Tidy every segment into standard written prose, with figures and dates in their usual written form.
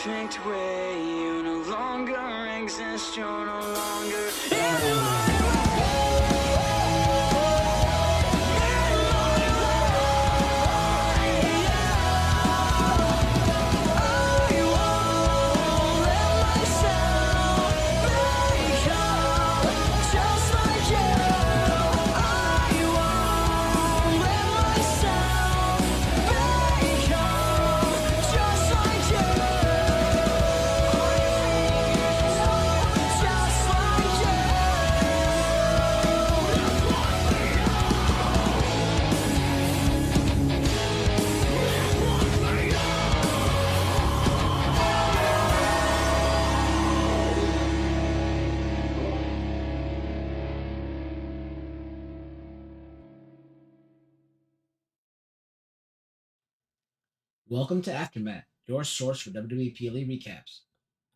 perfect way. You no longer exist, you're no longer in Welcome to AfterMat, your source for WWE PLE recaps.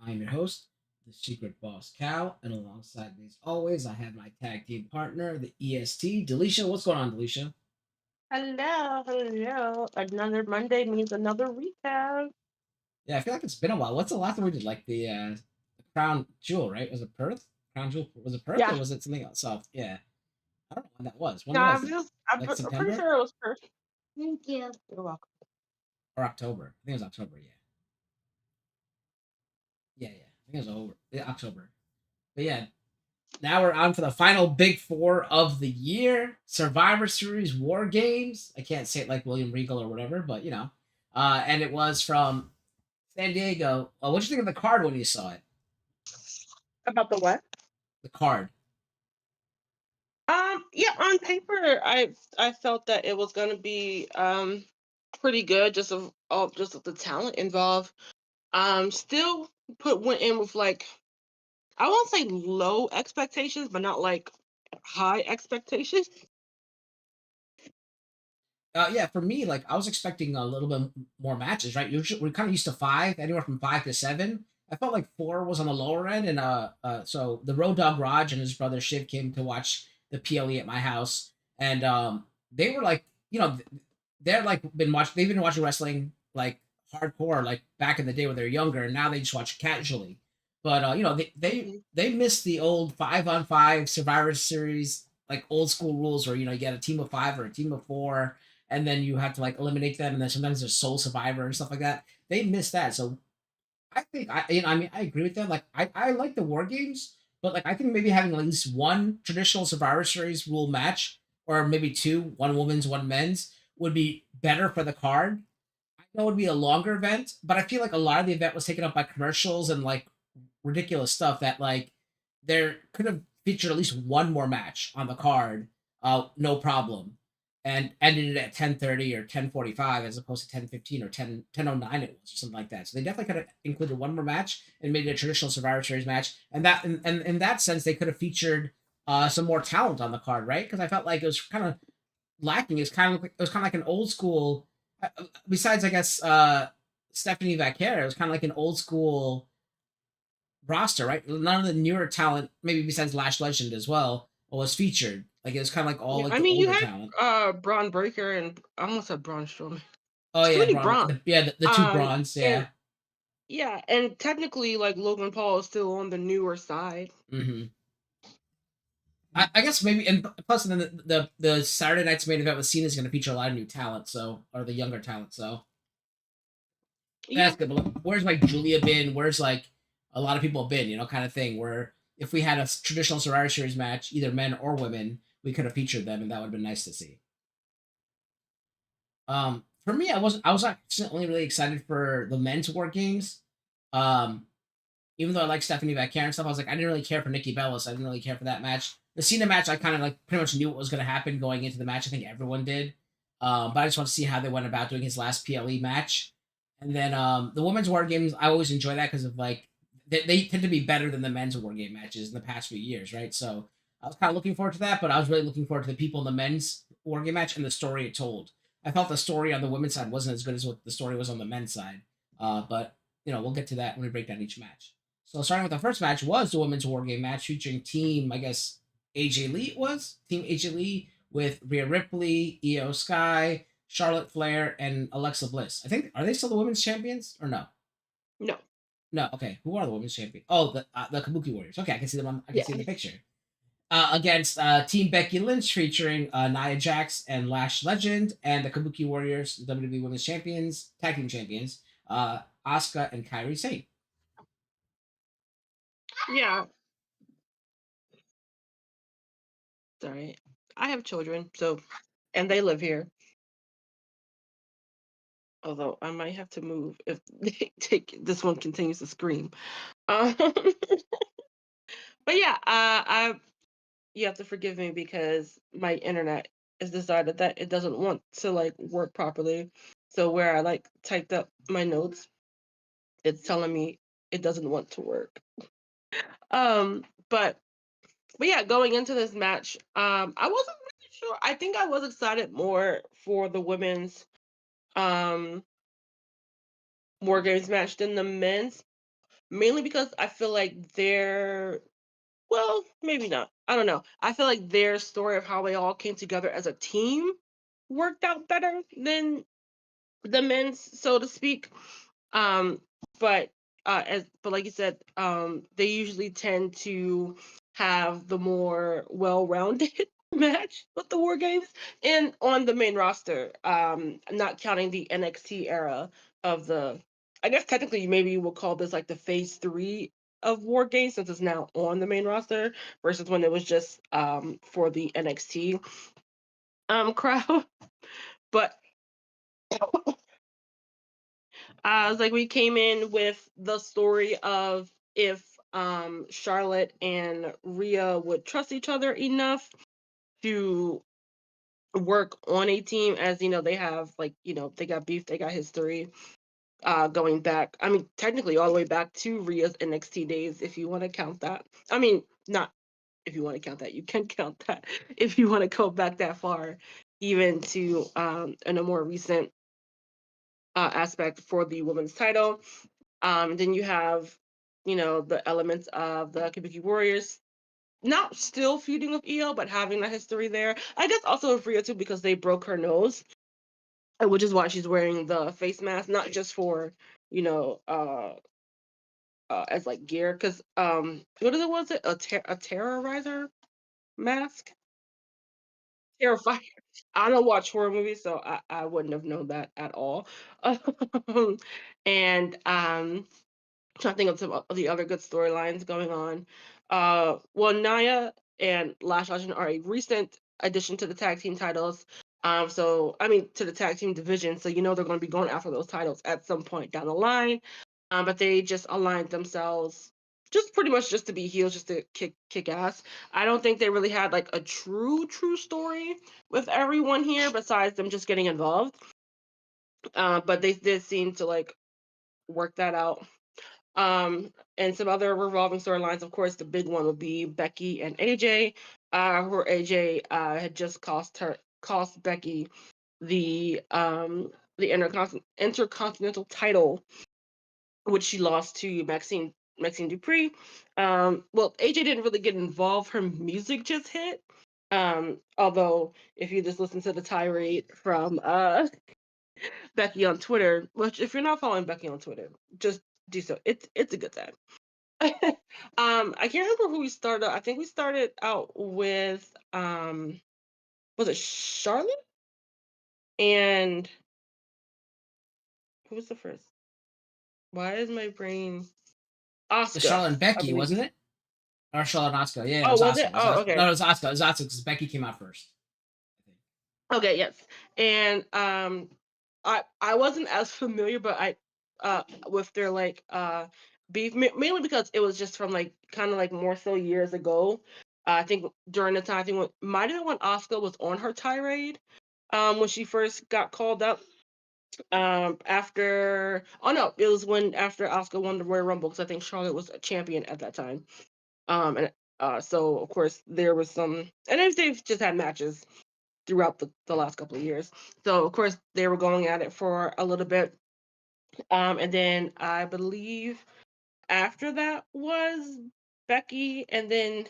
I'm your host, the Secret Boss Cal, and alongside me as always, I have my tag team partner, the EST, Delisha. What's going on, Delisha? Hello. Another Monday means another recap. Yeah, I feel like it's been a while. What's the last time we did? Like the Crown Jewel, right? Was it Perth? Crown Jewel was it Perth or Yeah, was it something else? So yeah, I don't know when that was. When no, was it? Like I'm pretty September sure it was first. Thank you. You're welcome. or October? I think it was October. Yeah. I think it was over. Yeah, October. But yeah, now we're on for the final big four of the year. Survivor Series War Games. I can't say it like William Regal or whatever, but you know. And it was from San Diego. What'd you think of the card when you saw it? About the what? The card. Yeah, on paper, I felt that it was gonna be pretty good, just of the talent involved. Still went in with like I won't say low expectations, but not like high expectations. Yeah, for me, like I was expecting a little bit more matches, right? Usually we're kind of used to five, anywhere from 5 to 7. I felt like four was on the lower end, and so the Road Dog Raj and his brother Shiv came to watch the PLE at my house, and they were like, they're like they've been watching wrestling like hardcore, like back in the day when they're younger, and now they just watch casually. But they missed the old 5-on-5 Survivor Series like old school rules where you get a team of 5 or a team of 4, and then you have to like eliminate them, and then sometimes there's sole survivor and stuff like that. They missed that, so I think I mean I agree with them. Like I like the war games, but like I think maybe having at least one traditional Survivor Series rule match, or maybe two, one women's, one men's, would be better for the card. I know it would be a longer event, but I feel like a lot of the event was taken up by commercials and like ridiculous stuff that like there could have featured at least one more match on the card, no problem, and ended it at 10:30 or 10:45 as opposed to 10:15 or 10:09 it was or something like that. So they definitely could have included one more match and made it a traditional Survivor Series match, and that and in that sense they could have featured some more talent on the card, right? Because I felt like it was kind of lacking. It was kind of like an old school. Besides, I guess Stephanie Vaquer, it was kind of like an old school roster, right? None of the newer talent, maybe besides Lash Legend as well, was featured. Like it was kind of like all Yeah, like I the mean you older had talent. Braun Breaker and I almost said Braun Strowman. Oh It's too yeah, many Braun. Braun. The two bronze. And Yeah. yeah, and technically like Logan Paul is still on the newer side. hmm I guess maybe, and plus then the Saturday night's main event with Cena is going to feature a lot of new talent, so or the younger talent. So Yeah. that's good. But where's like Julia been? Where's like a lot of people been? Kind of thing. Where if we had a traditional Survivor Series match, either men or women, we could have featured them, and that would have been nice to see. For me, I was actually really excited for the men's war games. Um, Even though I like Stephanie Vaquer and stuff, I was like, I didn't really care for Nikki Bella, so I didn't really care for that match. The Cena match, I kind of like pretty much knew what was going to happen going into the match. I think everyone did. But I just want to see how they went about doing his last PLE match. And then the women's war games, I always enjoy that because of like they tend to be better than the men's war game matches in the past few years, right? So I was kind of looking forward to that, but I was really looking forward to the people in the men's war game match and the story it told. I felt the story on the women's side wasn't as good as what the story was on the men's side. But we'll get to that when we break down each match. So starting with the first match was the women's war game match featuring team, I guess AJ Lee was team AJ Lee with Rhea Ripley, Io Sky, Charlotte Flair, and Alexa Bliss. I think are they still the women's champions or no? No. No, okay. Who are the women's champion? Oh, the Kabuki Warriors. Okay, I can see them. I can Yeah. see the picture. Against Team Becky Lynch featuring Nia Jax and Lash Legend, and the Kabuki Warriors, WWE Women's Champions, Tag Team Champions, Asuka and Kairi Sane. Yeah. Sorry. I have children, so and they live here. Although I might have to move if they take this one continues to scream. But yeah, I you have to forgive me because my internet has decided that it doesn't want to like work properly. So where I like typed up my notes, it's telling me it doesn't want to work. Um, but but yeah, going into this match, I wasn't really sure. I think I was excited more for the women's um War Games match than the men's, mainly because I feel like their well, maybe not. I don't know. I feel like their story of how they all came together as a team worked out better than the men's, so to speak. Um, but but like you said, they usually tend to have the more well-rounded match with the War Games and on the main roster. Not counting the NXT era of the. I guess technically, maybe you would call this like the phase three of War Games since it's now on the main roster versus when it was just for the NXT crowd. But it's like we came in with the story of if Charlotte and Rhea would trust each other enough to work on a team, as you know, they have like, they got beef, they got history going back. I mean, technically all the way back to Rhea's NXT days, if you want to count that. I mean, not if you want to count that, you can count that if you want to go back that far, even to in a more recent aspect for the women's title. Then you have, the elements of the Kabuki Warriors not still feuding with EO, but having a history there. I guess also with Rhea too, because they broke her nose, which is why she's wearing the face mask, not just for, you know, uh, as like gear. Because what is it? Was it a terrorizer mask? Terrifier. I don't watch horror movies, so I wouldn't have known that at all. And trying to think of some of the other good storylines going on. Well, Naya and Lash Legend are a recent addition to the tag team titles. So I mean to the tag team division. So they're going to be going after those titles at some point down the line. But they just aligned themselves just pretty much just to be heels, just to kick ass. I don't think they really had like a true story with everyone here besides them just getting involved. But they did seem to like work that out. And some other revolving storylines, of course, the big one would be Becky and AJ, where AJ had just cost Becky the intercontinental title, which she lost to Maxine Dupree. Well, AJ didn't really get involved; her music just hit. Although, if you just listen to the tirade from Becky on Twitter, which if you're not following Becky on Twitter, just do so. It's a good time. I can't remember who we started. I think we started out with was it Charlotte? And who was the first? Why is my brain The Oscar, Charlotte and I Becky, believe. wasn't it? Or Charlotte and Asuka? Yeah, it Oh, was was it? Asuka. It was Oh, Asuka. No, okay. it was Asuka. It was Asuka because Becky came out first. Okay, yes. And I wasn't as familiar, but I with their like beef mainly because it was just from like kind of like more so years ago. I think during the time I think might have been when Oscar was on her tirade when she first got called up after oh no it was when after Oscar won the Royal Rumble because I think Charlotte was a champion at that time. And so of course there was some and they've just had matches throughout the last couple of years. So of course they were going at it for a little bit. And then I believe after that was Becky and then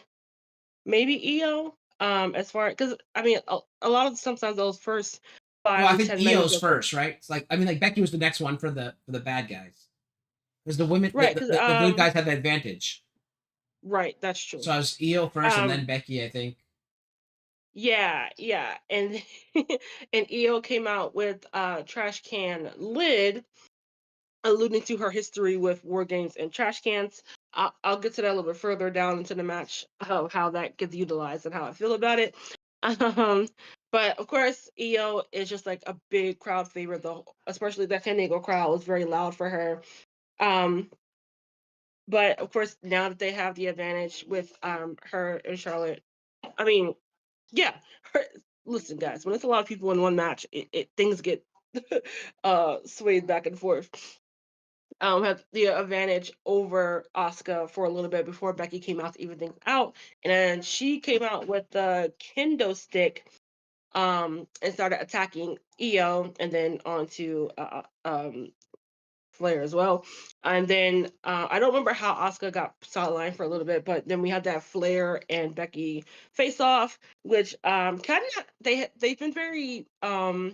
maybe EO. As far because I mean a lot of sometimes those first Well, five I to think 10 minutes Io's of the first, right? It's like I mean, like Becky was the next one for the bad guys. because the women, Right, because the good guys had the advantage. right, that's true. So I was Io first, and then Um, Becky, I think. yeah, and and EO came out with trash can lid, alluding to her history with war games and trash cans. I'll get to that a little bit further down into the match of how that gets utilized and how I feel about it. Um, but of course, EO is just like a big crowd favorite, though, especially the San Diego crowd was very loud for her. Um, but of course, now that they have the advantage with her and Charlotte, I mean, yeah, her, listen, guys, when it's a lot of people in one match, it things get swayed back and forth. Had the advantage over Asuka for a little bit before Becky came out to even things out, and then she came out with the kendo stick, and started attacking Io, and then onto Flair as well. And then I don't remember how Asuka got sidelined for a little bit, but then we had that Flair and Becky face off, which kind of they've been very uh,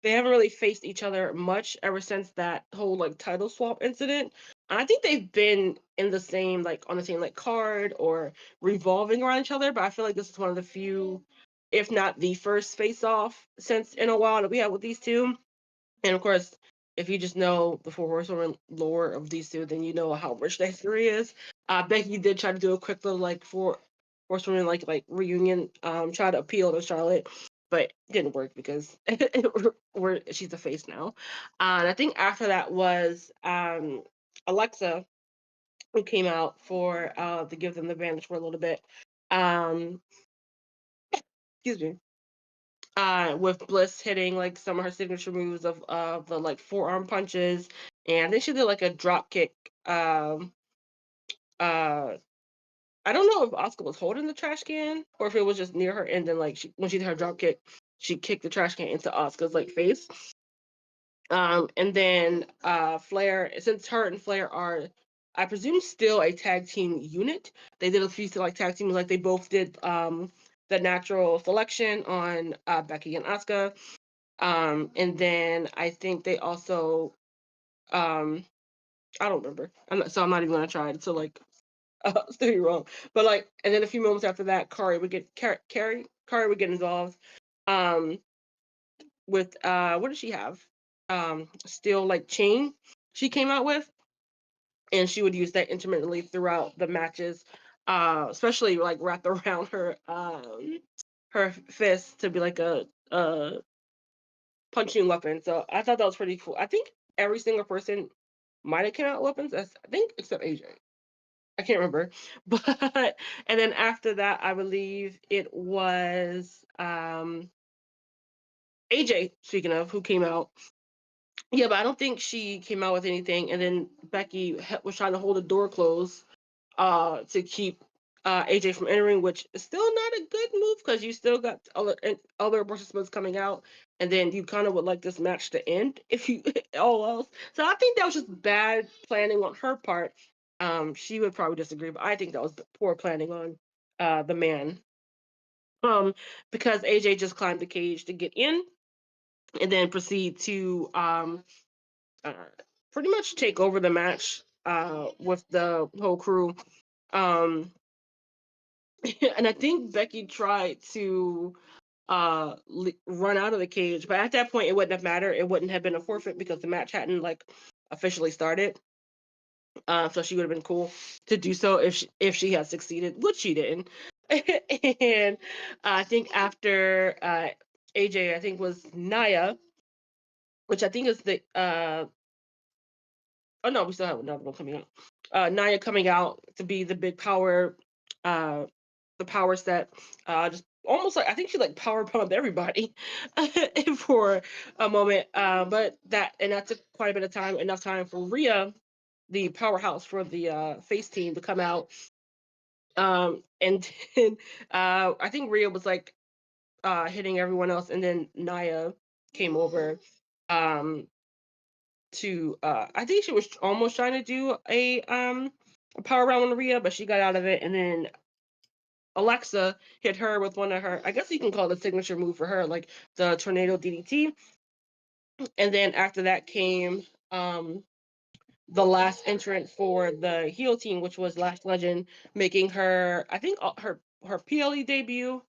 they haven't really faced each other much ever since that whole like title swap incident. I think they've been in the same like on the same like card or revolving around each other, but I feel like this is one of the few, if not the first face off since in a while that we have with these two. And of course, if you just know the Four Horsewomen lore of these two, then you know how rich their history is. Becky did try to do a quick little like Four Horsewomen like reunion, try to appeal to Charlotte, but didn't work because she's a face now. And I think after that was Alexa, who came out for to give them the advantage for a little bit. Um, excuse me. With Bliss hitting like some of her signature moves of the like forearm punches, and I think she did like a drop kick. Uh, I don't know if Asuka was holding the trash can or if it was just near her, and then like when she did her drop kick, she kicked the trash can into Asuka's like face. And then Flair, since her and Flair are, I presume, still a tag team unit, they did a few like tag teams, like they both did the natural selection on Becky and Asuka. And then I think they also, I don't remember. I'm not even gonna try to like stay wrong. But like, and then a few moments after that, Kari would get involved. Um, with what did she have? Still like chain she came out with, and she would use that intermittently throughout the matches, especially like wrapped around her fist to be like a punching weapon. So I thought that was pretty cool. I think every single person might have came out with weapons. I think except AJ. I can't remember. But and then after that, I believe it was AJ, speaking of, who came out. Yeah, but I don't think she came out with anything. And then Becky was trying to hold the door closed to keep AJ from entering, which is still not a good move because you still got other participants coming out, and then you kind of would like this match to end if you all else. So I think that was just bad planning on her part. She would probably disagree, but I think that was poor planning on the man. Because AJ just climbed the cage to get in, and then proceed to uh, pretty much take over the match with the whole crew. Um, and I think Becky tried to run out of the cage, but at that point it wouldn't have mattered. It wouldn't have been a forfeit because the match hadn't like officially started. So she would have been cool to do so if she had succeeded, which she didn't. And I think after AJ, I think was Naya, which I think is the oh no, we still have another one coming out. Naya coming out to be the big power, uh, the power set. Just almost like I think she like power pumped everybody for a moment. But that took quite a bit of time, enough time for Rhea, the powerhouse for the face team, to come out. And then I think Rhea was like hitting everyone else, and then Naya came over. Um, to I think she was almost trying to do a power round on Rhea, but she got out of it, and then Alexa hit her with one of her, I guess you can call it a signature move for her, like the tornado DDT. And then after that came the last entrant for the heel team, which was Lash Legend, making her, I think, her PLE debut.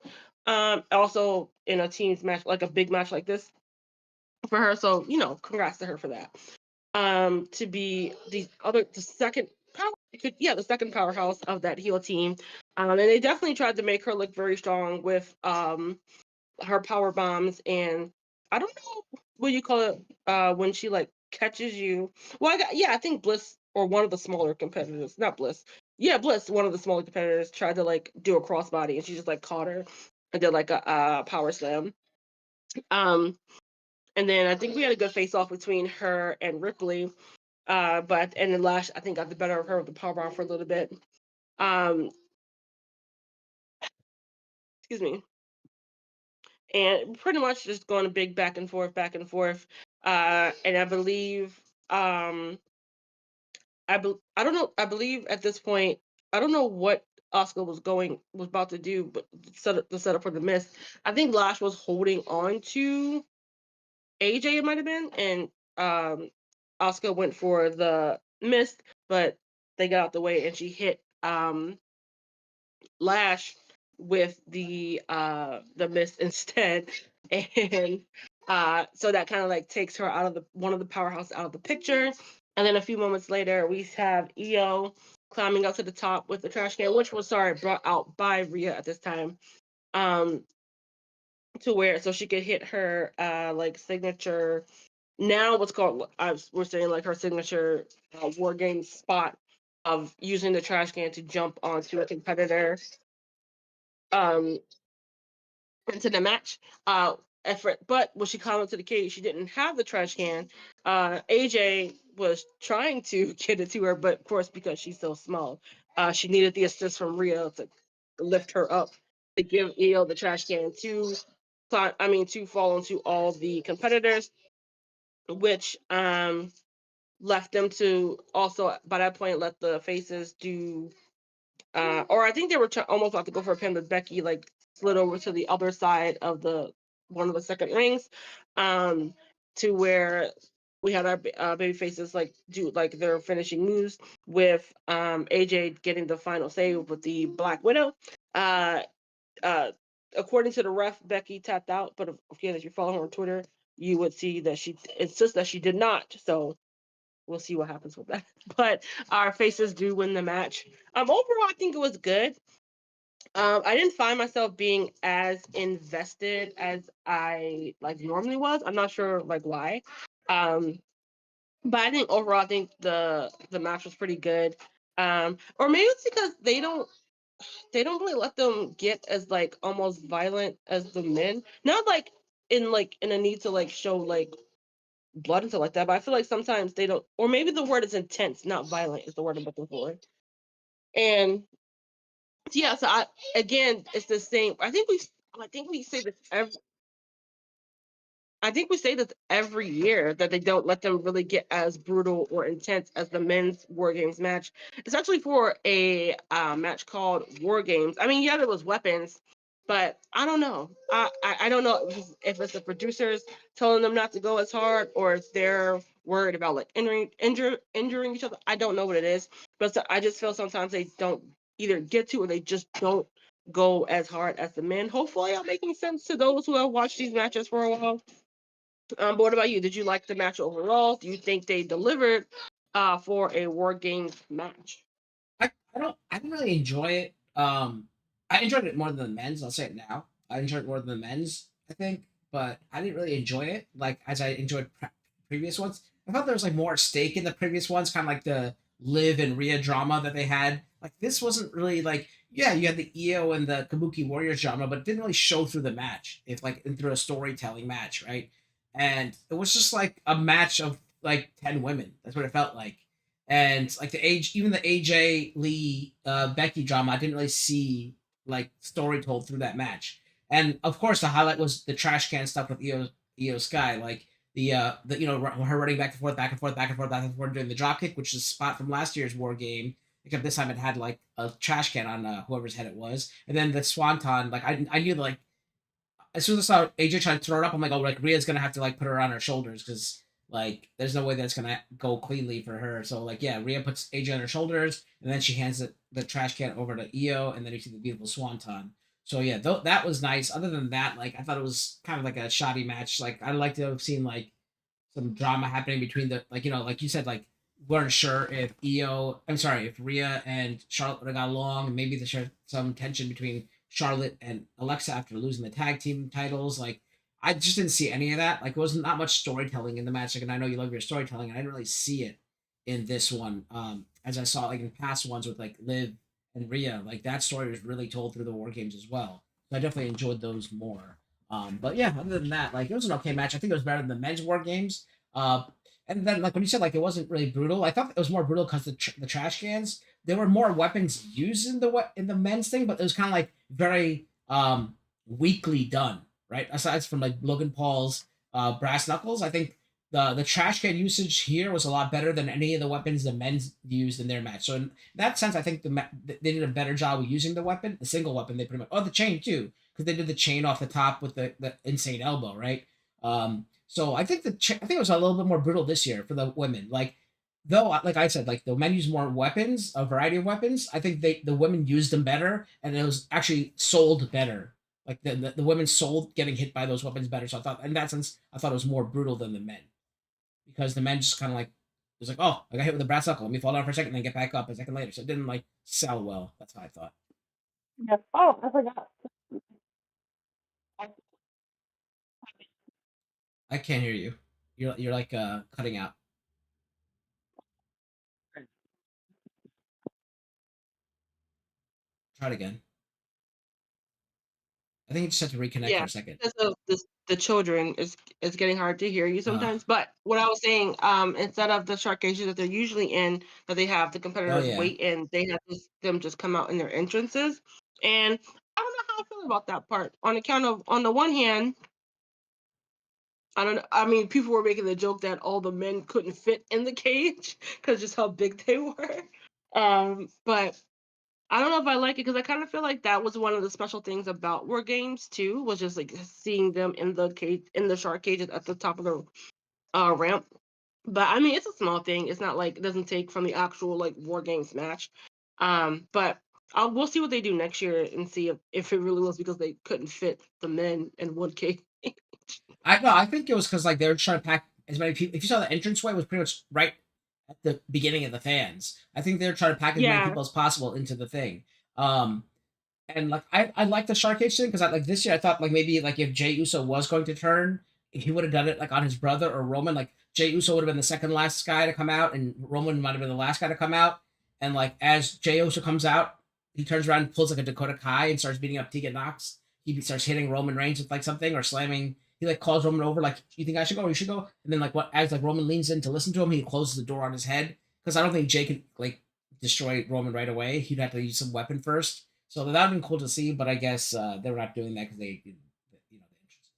Also in a teams match, like a big match like this for her. So congrats to her for that. To be the second the second powerhouse of that heel team. And they definitely tried to make her look very strong with her power bombs, and I don't know what you call it when she like catches you. Well, I think Bliss, or one of the smaller competitors, not Bliss. Yeah, Bliss, one of the smaller competitors, tried to like do a crossbody, and she just like caught her and did like a power slam. Um, and then I think we had a good face off between her and Ripley. And then Lash, I think, got the better of her with the powerbomb for a little bit. Um, excuse me. And pretty much just going a big back and forth, back and forth. And I believe, I don't know. I believe at this point, I don't know what Oscar was about to do, but the setup for the miss. I think Lash was holding on to AJ. It might have been, and Oscar went for the miss, but they got out the way, and she hit Lash with the miss instead, and so that kind of like takes her out of one of the powerhouse out of the picture. And then a few moments later, we have Io climbing up to the top with the trash can, which was brought out by Rhea at this time, um, to where so she could hit her like signature. Now what's called we're saying like her signature war game spot of using the trash can to jump onto a competitor um into the match. But when she came into the cage, she didn't have the trash can. AJ was trying to get it to her, but of course, because she's so small, she needed the assist from Rio to lift her up to give Io the trash can to fall into all the competitors, which left them to also by that point let the faces do or I think they were almost about to go for a pin, but Becky like slid over to the other side of one of the second rings, to where we had our baby faces like do like their finishing moves with AJ getting the final save with the Black Widow. Uh, uh, According to the ref, Becky tapped out, but if you follow her on Twitter, you would see that she insists that she did not. So we'll see what happens with that. But our faces do win the match. Overall, I think it was good. I didn't find myself being as invested as I like normally was. I'm not sure like why. But I think overall, I think the match was pretty good. Or maybe it's because they don't really let them get as like almost violent as the men. Not like in a need to like show like blood and stuff like that, but I feel like sometimes they don't, or maybe the word is intense, not violent is the word I'm looking for. And yeah, so again, it's the same. I think we say this I think we say this every year that they don't let them really get as brutal or intense as the men's War Games match. It's actually for a match called War Games. I mean, yeah, there was weapons, but I don't know. I don't know if it's the producers telling them not to go as hard, or if they're worried about like injuring each other. I don't know what it is, but I just feel sometimes they don't either get to, or they just don't go as hard as the men. Hopefully, I'm making sense to those who have watched these matches for a while. But what about you? Did you like the match overall? Do you think they delivered for a War Games match? I didn't really enjoy it. I enjoyed it more than the men's. I'll say it now. I enjoyed it more than the men's. I think, but I didn't really enjoy it like as I enjoyed previous ones. I thought there was like more at stake in the previous ones, kind of like the Liv and Rhea drama that they had. Like this wasn't really like, yeah, you had the Io and the Kabuki Warriors drama, but it didn't really show through the match. If like through a storytelling match, right? And it was just like a match of like 10 women. That's what it felt like. And like even the AJ Lee Becky drama, I didn't really see like story told through that match. And of course, the highlight was the trash can stuff with Io Sky, like the her running back and forth, back and forth, back and forth, back and forth doing the drop kick, which is a spot from last year's War Game, except this time it had like a trash can on whoever's head it was, and then the swanton. Like I knew like as soon as I saw AJ trying to throw it up, I'm like, oh, like Rhea's gonna have to like put her on her shoulders because Like, there's no way that's gonna go cleanly for her. So like, yeah, Rhea puts AJ on her shoulders, and then she hands the trash can over to Io, and then you see the beautiful swanton. So yeah, that was nice. Other than that, like I thought it was kind of like a shoddy match. Like I'd like to have seen like some drama happening between the like like you said like weren't sure if if Rhea and Charlotte would have got along, and maybe there's some tension between Charlotte and Alexa after losing the tag team titles. Like I just didn't see any of that. Like it was not much storytelling in the match. Like, and I know you love your storytelling, and I didn't really see it in this one. As I saw like in past ones with like Liv and Rhea, like that story was really told through the War Games as well. So I definitely enjoyed those more. But yeah, other than that, like it was an okay match. I think it was better than the men's War Games. Uh, and then like when you said like it wasn't really brutal, I thought it was more brutal because the trash cans, there were more weapons used in the men's thing, but it was kind of like very weakly done, right? Aside from like Logan Paul's brass knuckles, I think the trash can usage here was a lot better than any of the weapons the men's used in their match. So in that sense, I think they did a better job of using the weapon, the single weapon. They pretty much the chain too, because they did the chain off the top with the insane elbow, right? So I think I think it was a little bit more brutal this year for the women. Like though, like I said, like the men used more weapons, a variety of weapons. I think the women used them better, and it was actually sold better. Like the women sold getting hit by those weapons better. So I thought, in that sense, I thought it was more brutal than the men, because the men just kind of like it was like, oh, I got hit with a brass knuckle. Let me fall down for a second, and then get back up a second later. So it didn't like sell well. That's how I thought. Yeah. Oh, I forgot. I can't hear you. You're like cutting out. Try it again. I think you just have to reconnect for Yeah, a second. because of the children, it's getting hard to hear you Uh, sometimes. But what I was saying, instead of the shark cages that they're usually in, that they have the oh competitors yeah. wait in, they have them just come out in their entrances. And I don't know how I feel about that part. On account of, on the one hand, I don't know. I mean, people were making the joke that all the men couldn't fit in the cage because just how big they were. But I don't know if I like it because I kind of feel like that was one of the special things about War Games too, was just like seeing them in the cage, in the shark cages at the top of the ramp. But I mean, it's a small thing. It's not like it doesn't take from the actual like War Games match. But we'll see what they do next year and see if it really was because they couldn't fit the men in one cage. I no, I think it was because like they were trying to pack as many people. If you saw the entranceway was pretty much right at the beginning of the fans. I think they were trying to pack as many Yeah, people as possible into the thing. Um, and like I like the Shark Cage thing because I like this year I thought like maybe like if Jey Uso was going to turn, he would have done it like on his brother or Roman. Like Jey Uso would have been the second last guy to come out, and Roman might have been the last guy to come out. And like as Jey Uso comes out, he turns around and pulls like a Dakota Kai and starts beating up Tegan Knox. He starts hitting Roman Reigns with like something or slamming. He like calls Roman over like, "You think I should go? Or you should go." And then like what as like Roman leans in to listen to him, he closes the door on his head because I don't think Jey could like destroy Roman right away. He'd have to use some weapon first. So that would have been cool to see, but I guess they were not doing that because they, the entrances.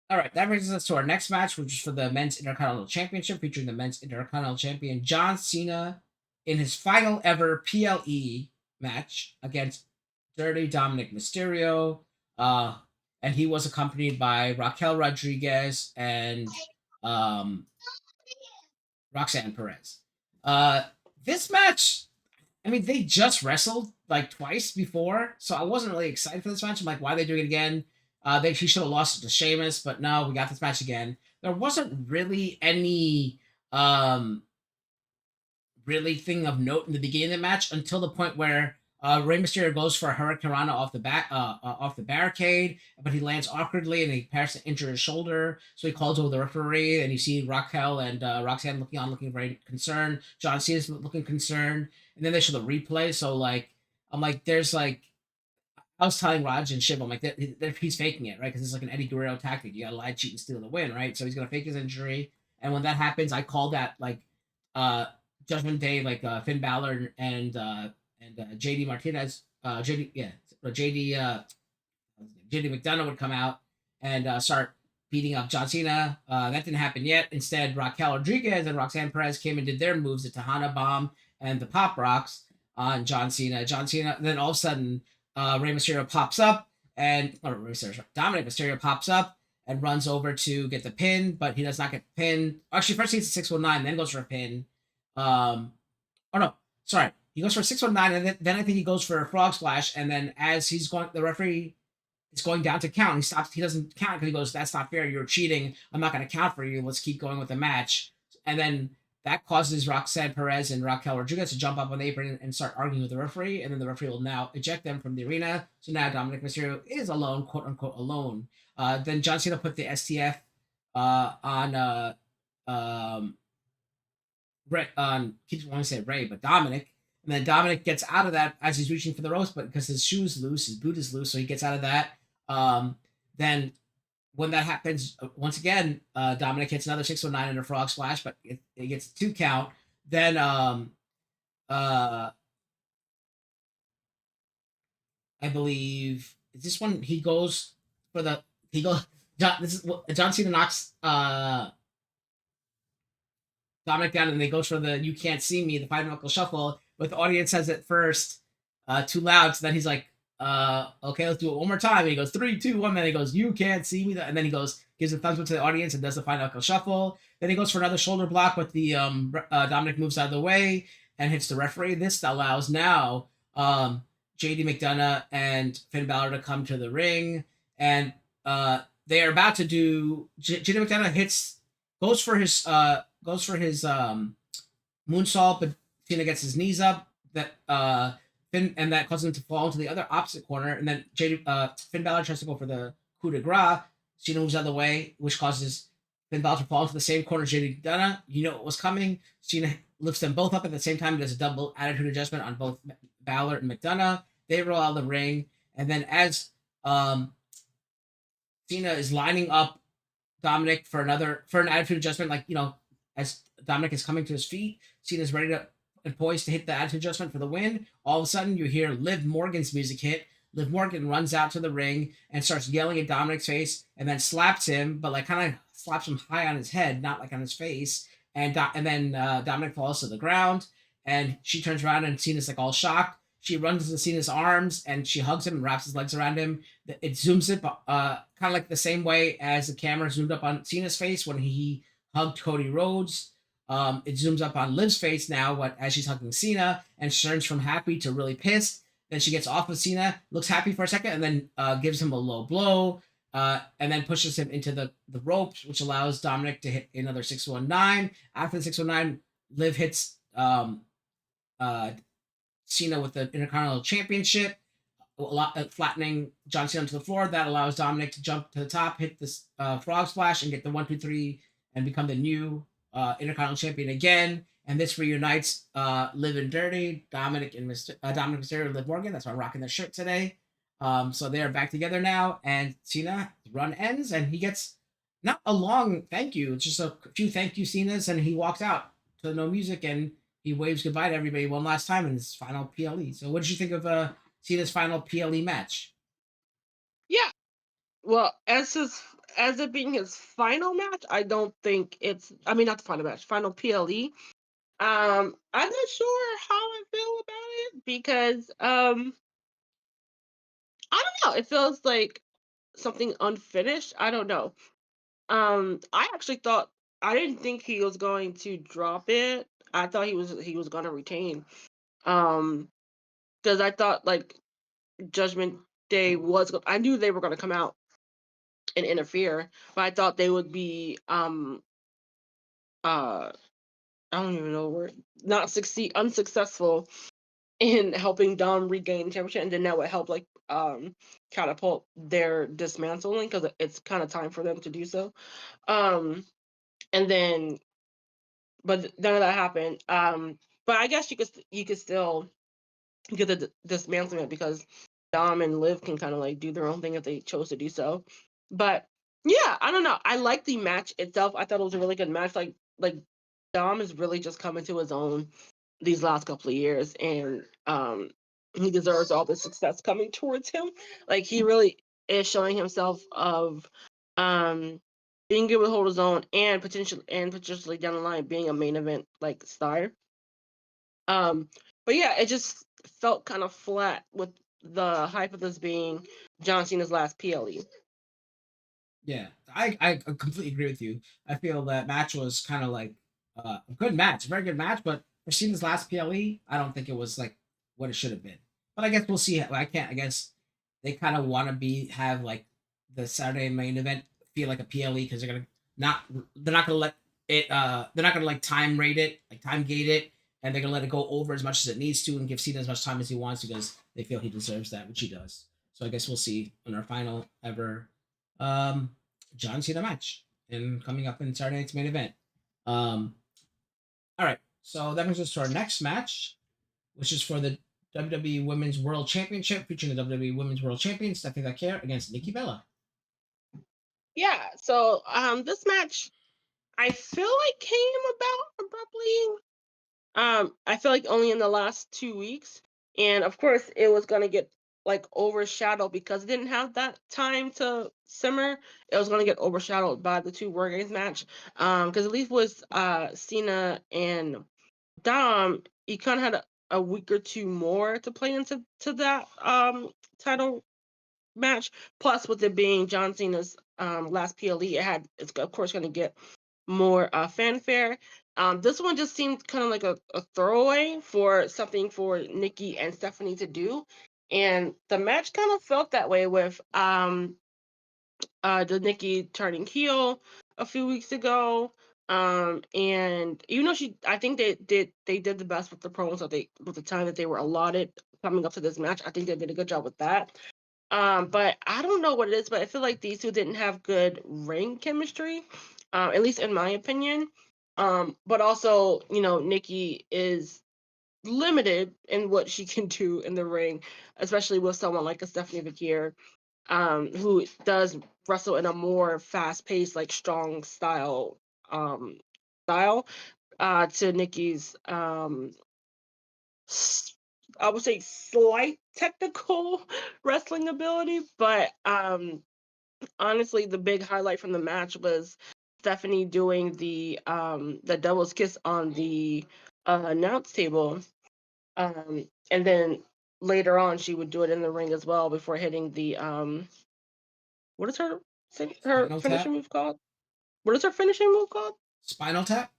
All right, that brings us to our next match, which is for the Men's Intercontinental Championship, featuring the Men's Intercontinental Champion John Cena in his final ever PLE match against Dirty Dominic Mysterio. Uh, and he was accompanied by Raquel Rodriguez and um, Roxanne Perez. Uh, this match, I mean, they just wrestled like twice before, so I wasn't really excited for this match. I'm like, why are they doing it again? He should have lost it to Sheamus, but no, we got this match again. There wasn't really any um really thing of note in the beginning of the match until the point where Rey Mysterio goes for a Hurricane Rana off the barricade, but he lands awkwardly and he appears to injure his shoulder. So he calls over the referee, and you see Raquel and Roxanne looking very concerned. John Cena's looking concerned, and then they show the replay. So like, I'm like, there's like, I was telling Raj and Shiv, I'm like, he's faking it, right? Because it's like an Eddie Guerrero tactic. You gotta lie, cheat, and steal to win, right? So he's gonna fake his injury, and when that happens, I call that like uh Judgment Day, like Finn Balor and JD Martinez, JD McDonough would come out and start beating up John Cena. That didn't happen yet. Instead, Raquel Rodriguez and Roxanne Perez came and did their moves, the Tahana Bomb and the Pop Rocks on John Cena. Then all of a sudden, Rey Mysterio pops up, and Dominic Mysterio pops up, and runs over to get the pin, but he does not get the pin. Actually, first he hits a 619, then goes for a pin. Oh no, sorry. He goes for a 619, and then I think he goes for a frog splash, and then as he's going, the referee is going down to count. He stops. He doesn't count because he goes, "That's not fair. You're cheating. I'm not going to count for you. Let's keep going with the match." And then that causes Roxanne Perez and Raquel Rodriguez to jump up on the apron and start arguing with the referee. And then the referee will now eject them from the arena. So now Dominic Mysterio is alone, quote unquote, alone. Then John Cena put the STF on Ray, keeps wanting to say Ray, but Dominic. And then Dominic gets out of that as he's reaching for the ropes, but because his shoe's loose, his boot is loose, so he gets out of that. Then when that happens, once again, Dominic hits another 619 and a frog splash, but it gets a 2 count. Then I believe this one he goes for the John Cena knocks Dominic down, and they goes for the "You Can't See Me," the 5 knuckle shuffle. But the audience says it first too loud, so then he's like, okay, let's do it one more time. And he goes 3, 2, 1. Then he goes, "You can't see me," and then he goes, gives a thumbs up to the audience and does the 5 knuckle shuffle. Then he goes for another shoulder block, but the Dominic moves out of the way and hits the referee. This allows now JD McDonough and Finn Balor to come to the ring, and they are about to do. JD McDonough goes for his moonsault, but Cena gets his knees up. That Finn, and that causes him to fall into the other opposite corner. And then Finn Balor tries to go for the coup de grace. Cena moves out of the way, which causes Finn Balor to fall into the same corner as JD McDonough. You know what was coming. Cena lifts them both up at the same time. Does a double attitude adjustment on both Balor and McDonough. They roll out of the ring, and then as Cena is lining up Dominic for an attitude adjustment, like, as Dominic is coming to his feet, Cena's ready to and poised to hit the attitude adjustment for the win. All of a sudden, you hear Liv Morgan's music hit. Liv Morgan runs out to the ring and starts yelling at Dominic's face, and then slaps him, but like kind of slaps him high on his head, not like on his face. And then Dominic falls to the ground, and she turns around, and Cena's like all shocked. She runs into Cena's arms, and she hugs him and wraps his legs around him. It zooms it, kind of like the same way as the camera zoomed up on Cena's face when he hugged Cody Rhodes. It zooms up on Liv's face now as she's hugging Cena, and she turns from happy to really pissed. Then she gets off of Cena, looks happy for a second, and then gives him a low blow, and then pushes him into the ropes, which allows Dominic to hit another 619. After the 619, Liv hits Cena with the Intercontinental Championship, flattening John Cena to the floor. That allows Dominic to jump to the top, hit this frog splash, and get the 1, 2, 3, and become the new Intercontinental Champion again. And this reunites Liv and Dirty, Dominic Mysterio and Liv Morgan. That's why I'm rocking their shirt today. So they are back together now, and Cena run ends, and he gets not a long thank you. It's just a few thank you Cenas, and he walks out to no music, and he waves goodbye to everybody one last time in his final PLE. So what did you think of Cena's final PLE match? Yeah. Well, as it being his final match, I don't think not the final match, final PLE. I'm not sure how I feel about it because I don't know. It feels like something unfinished. I don't know. I actually I didn't think he was going to drop it. I thought he was going to retain. Because I thought like Judgment Day I knew they were going to come out and interfere, but I thought they would be I don't even know the word, unsuccessful in helping Dom regain the championship, and then that would help like catapult their dismantling because it's kind of time for them to do so. And then, but none of that happened. But I guess you could still get the dismantling because Dom and Liv can kind of like do their own thing if they chose to do so. But yeah, I don't know. I like the match itself. I thought it was a really good match. Like Dom is really just coming to his own these last couple of years, and he deserves all the success coming towards him. Like he really is showing himself of being able to hold his own and potentially down the line being a main event like star. But yeah, it just felt kind of flat with the hype of this being John Cena's last PLE. Yeah, I completely agree with you. I feel that match was kind of like a good match, a very good match, but for Cena's last PLE, I don't think it was like what it should have been. But I guess we'll see. I can't. I guess they kind of want to have like the Saturday main event feel like a PLE because not they're not gonna let it they're not gonna like time rate it, like time gate it, and they're gonna let it go over as much as it needs to and give Cena as much time as he wants because they feel he deserves that, which he does. So I guess we'll see on our final ever um John Cena match and coming up in Saturday night's main event. Um, all right, so that brings us to our next match, which is for the WWE Women's World Championship, featuring the WWE Women's World Champion Stephanie Vaquer against Nikki Bella. Yeah, so this match I feel like came about abruptly. I feel like only in the last 2 weeks, and of course it was gonna get like overshadowed because it didn't have that time to simmer. It was gonna get overshadowed by the two War Games match. Because at least with Cena and Dom, you kind of had a week or two more to play into that title match. Plus, with it being John Cena's last PLE, it's of course going to get more fanfare. This one just seemed kind of like a throwaway for something for Nikki and Stephanie to do, and the match kind of felt that way with the Nikki turning heel a few weeks ago. And even though I think they did the best with the promos that they with the time that they were allotted coming up to this match. I think they did a good job with that. But I don't know what it is, but I feel like these two didn't have good ring chemistry, at least in my opinion. But also, Nikki is limited in what she can do in the ring, especially with someone like a Stephanie Vaquer, who does wrestle in a more fast-paced, like strong um, style, to Nikki's I would say slight technical wrestling ability, but honestly, the big highlight from the match was Stephanie doing the devil's kiss on the announce table, and then later on she would do it in the ring as well before hitting the what is her Spinal finishing tap. move called? What is her finishing move called? Spinal tap.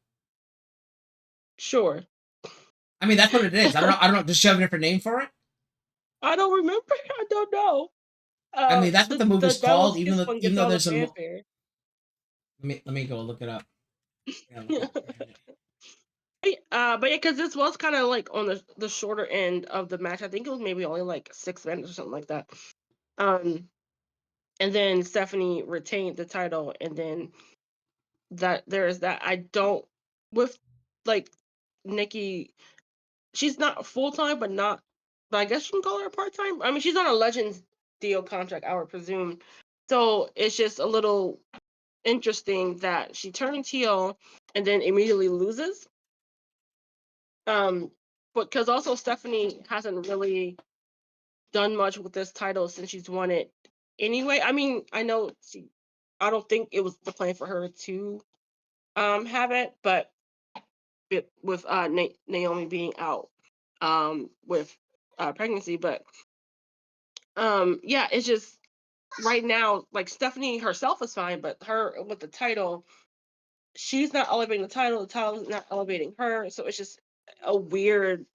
Sure. I mean, that's what it is. I don't know. I don't know. Does she have a different name for it? I don't remember. I don't know. I mean, that's what the move The is called. devil's kiss one Even gets though all the there's a fanfare. let me go look it up. Yeah, look Yeah. up. But yeah, because this was kind of like on the shorter end of the match. I think it was maybe only like 6 minutes or something like that. Um, and then Stephanie retained the title, and then that there is that. I don't with like Nikki. She's not full time, but not. But I guess you can call her part time. I mean, she's on a Legends deal contract, I would presume. So it's just a little interesting that she turns heel and then immediately loses. But because also Stephanie hasn't really done much with this title since she's won it anyway. I mean, I don't think it was the plan for her to have it, but with Naomi being out with pregnancy, but yeah, it's just right now like Stephanie herself is fine, but her with the title, she's not elevating the title is not elevating her, so it's just a weird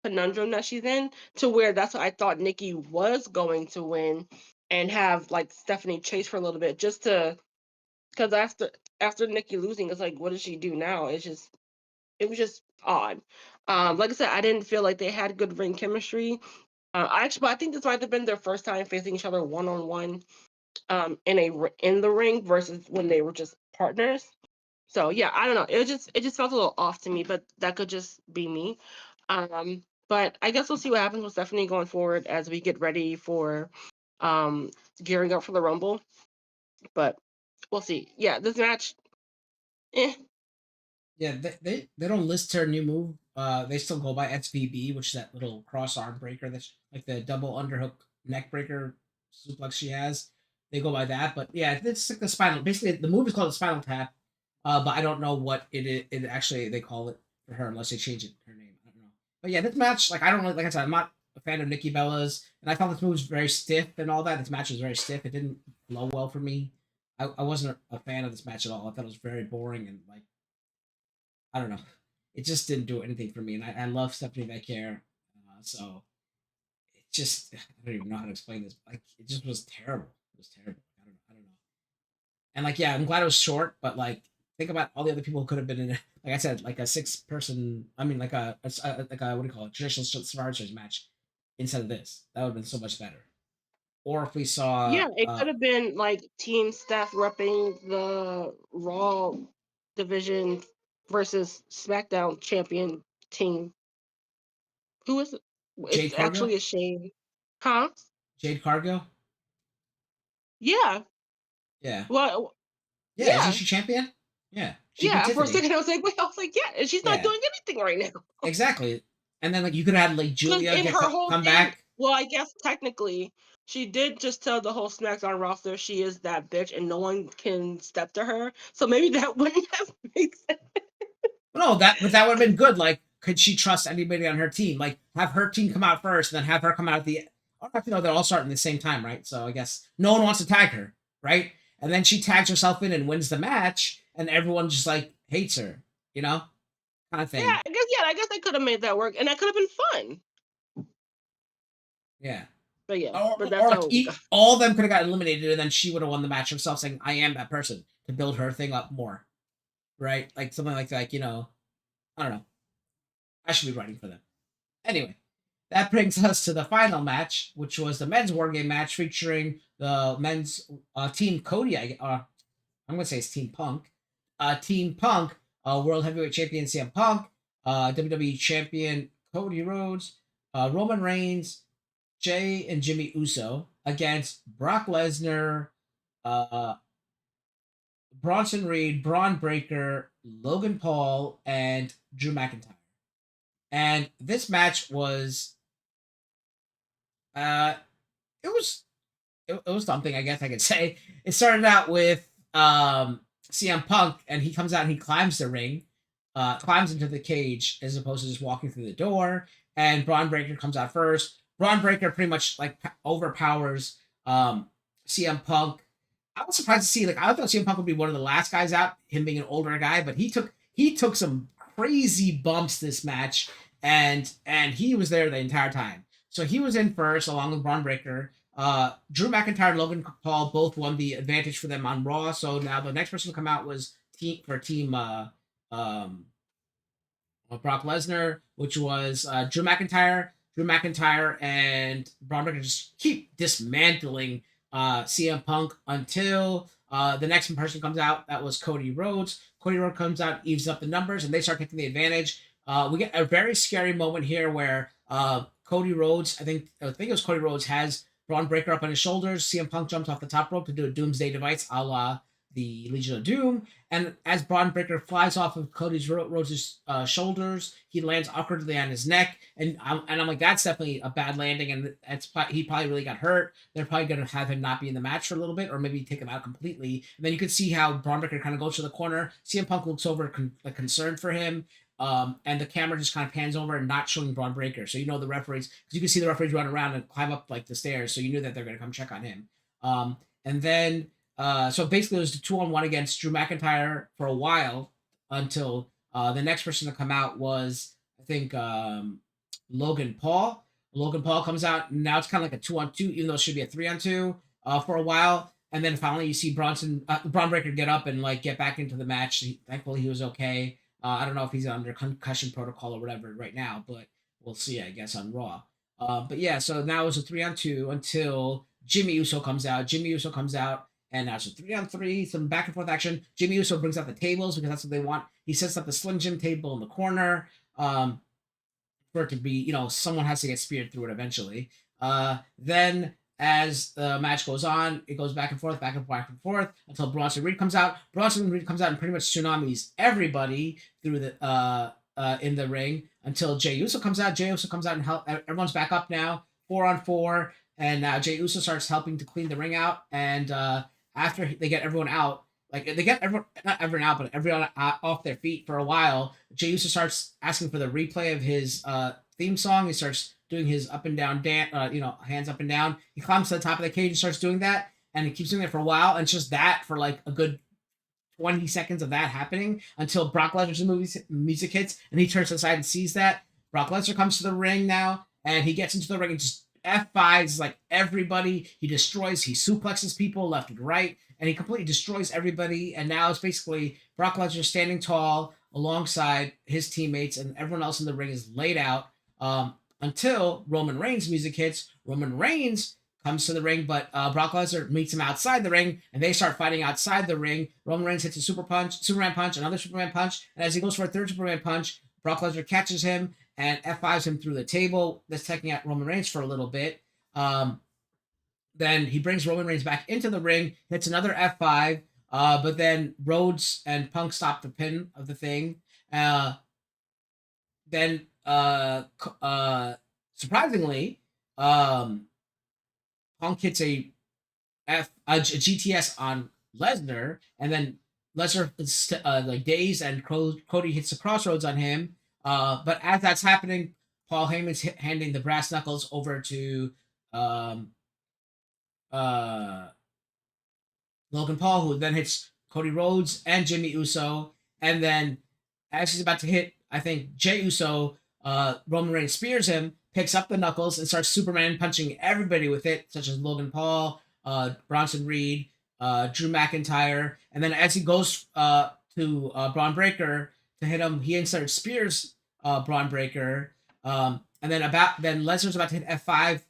conundrum that she's in to where that's what I thought Nikki was going to win and have like Stephanie chase for a little bit just to because after Nikki losing, it's like what does she do now? It was just odd. Like I said, I didn't feel like they had good ring chemistry. I think this might have been their first time facing each other one on one in the ring versus when they were just partners. So yeah, I don't know. It just felt a little off to me, but that could just be me. But I guess we'll see what happens with Stephanie going forward as we get ready for um gearing up for the Rumble. But we'll see. Yeah, this match, eh. Yeah, they don't list her new move. They still go by SVB, which is that little cross arm breaker that's like the double underhook neck breaker suplex she has. They go by that, but yeah, it's like the spinal. Basically, the move is called the spinal tap. But I don't know what it actually they call it for her unless they change her name. I don't know. But yeah, this match, like I don't like I said, I'm not a fan of Nikki Bella's, and I thought this move was very stiff and all that. This match was very stiff. It didn't flow well for me. I wasn't a fan of this match at all. I thought it was very boring and like I don't know. It just didn't do anything for me, and I love Stephanie Becker, so it just I don't even know how to explain this. Like it just was terrible. It was terrible. I don't know. And like yeah, I'm glad it was short, but like think about all the other people who could have been in it. Like I said, like a 6 person. I mean, like like a what do you call it? Traditional Survivor Series match instead of this. That would have been so much better. Or if we saw, Yeah, it could have been like Team Steph repping the Raw division versus SmackDown champion team. Who is it? Jade It's Cargill. actually a shame. Huh? Jade Cargill. Yeah. Yeah, Well, yeah. Isn't yeah. she champion? Yeah, she beat Yeah. For a Tiffany. second, I was like, wait, I was like, yeah, and she's not Yeah, doing anything right now. exactly. And then like you could have had like Because Julia in her whole come thing, back. well, I guess technically, she did just tell the whole SmackDown roster she is that bitch and no one can step to her. So maybe that wouldn't have made sense. No, but that would have been good. Like, could she trust anybody on her team? Like, have her team come out first, and then have her come out at the. I don't know. They're all starting at the same time, right? So I guess no one wants to tag her, right? And then she tags herself in and wins the match, and everyone just like hates her, kind of thing. I guess they could have made that work, and that could have been fun. Yeah. But yeah, but Or that's like how. all of them could have got eliminated, and then she would have won the match herself, saying, "I am that person," to build her thing up more, right? Like something like that. I don't know. I should be writing for them. Anyway, that brings us to the final match, which was the men's war game match featuring the men's team Cody. I'm gonna say it's Team Punk. Team Punk, World Heavyweight Champion CM Punk, WWE Champion Cody Rhodes, Roman Reigns, Jay and Jimmy Uso against Brock Lesnar, uh, Bronson Reed, Braun Breaker, Logan Paul, and Drew McIntyre. And this match was uh it was something I guess I could say. It started out with CM Punk and he comes out and he climbs the ring, climbs into the cage as opposed to just walking through the door. And Braun Breaker comes out first. Braun Breaker pretty much like overpowers CM Punk. I was surprised to see, like, I thought CM Punk would be one of the last guys out, him being an older guy, but he took some crazy bumps this match, and he was there the entire time. So he was in first along with Braun Breaker. Drew McIntyre and Logan Paul both won the advantage for them on Raw. So now the next person to come out was team um, Brock Lesnar, which was Drew McIntyre. Drew McIntyre and Braun Breaker just keep dismantling CM Punk until the next person comes out. That was Cody Rhodes. Cody Rhodes comes out, evens up the numbers, and they start taking the advantage. We get a very scary moment here where Cody Rhodes, I think it was Cody Rhodes, has Braun Breaker up on his shoulders. CM Punk jumps off the top rope to do a Doomsday Device a la the Legion of Doom. And as Braun Breaker flies off of Cody Rhodes' shoulders, he lands awkwardly on his neck. And I'm like, that's definitely a bad landing. And he probably really got hurt. They're probably going to have him not be in the match for a little bit, or maybe take him out completely. And then you could see how Braun Breaker kind of goes to the corner. CM Punk looks over concerned for him. And the camera just kind of pans over and not showing Braun Breaker. So the referees, because you can see the referees run around and climb up like the stairs. So you knew that they're going to come check on him. And then so basically it was the 2-on-1 against Drew McIntyre for a while until the next person to come out was, I think, Logan Paul. Logan Paul comes out, and now it's kind of like a 2-on-2, even though it should be a 3-on-2 for a while. And then finally you see Braun Breaker get up and like get back into the match. Thankfully he was okay. I don't know if he's under concussion protocol or whatever right now, but we'll see, I guess, on Raw. But yeah, so now it was a 3-on-2 until Jimmy Uso comes out. And now it's a 3-on-3, some back and forth action. Jimmy Uso brings out the tables because that's what they want. He sets up the Slim Jim table in the corner for it to be, someone has to get speared through it eventually. Then as the match goes on, it goes back and forth until Bronson Reed comes out. Bronson Reed comes out and pretty much tsunamis everybody through the in the ring until Jey Uso comes out. Jey Uso comes out and everyone's back up now, 4-on-4, and now Jey Uso starts helping to clean the ring out. And after they get everyone out, like they get not everyone out, but everyone off their feet for a while, Jey Uso starts asking for the replay of his theme song. He starts doing his up and down dance, hands up and down. He climbs to the top of the cage and starts doing that. and it keeps doing it for a while, and it's just that for like a good 20 seconds of that happening until Brock Lesnar's music hits, and he turns aside and sees that. Brock Lesnar comes to the ring now, and he gets into the ring and just F5s like everybody. He destroys, he suplexes people left and right, and he completely destroys everybody. And now it's basically Brock Lesnar standing tall alongside his teammates, and everyone else in the ring is laid out until Roman Reigns' music hits. Roman Reigns comes to the ring, but Brock Lesnar meets him outside the ring, and they start fighting outside the ring. Roman Reigns hits a Superman punch, another Superman punch, and as he goes for a third Superman punch, Brock Lesnar catches him and F5s him through the table. That's taking out Roman Reigns for a little bit. Then he brings Roman Reigns back into the ring, hits another F5, but then Rhodes and Punk stop the pin of the thing. Then, surprisingly, Punk hits a GTS on Lesnar, and then Lesnar is like dazed, and Cody hits the crossroads on him. But as that's happening, Paul Heyman's handing the brass knuckles over to Logan Paul, who then hits Cody Rhodes and Jimmy Uso. And then as he's about to hit, I think, Jey Uso, Roman Reigns spears him, picks up the knuckles, and starts Superman punching everybody with it, such as Logan Paul, Bronson Reed, Drew McIntyre. And then as he goes to Braun Breaker to hit him, he instead spears Braun Breaker. And then Lesnar's about to hit F5.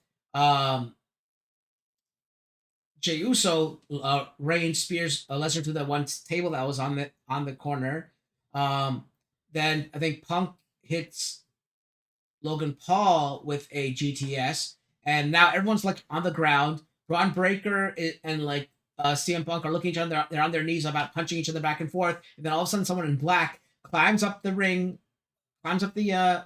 Jey Uso, Reigns spears Lesnar to the one table that was on the corner. Then I think Punk hits Logan Paul with a GTS, and now everyone's like on the ground. Braun Breaker and like CM Punk are looking at each other. They're on their knees about punching each other back and forth. And then all of a sudden, someone in black climbs up the ring, climbs up the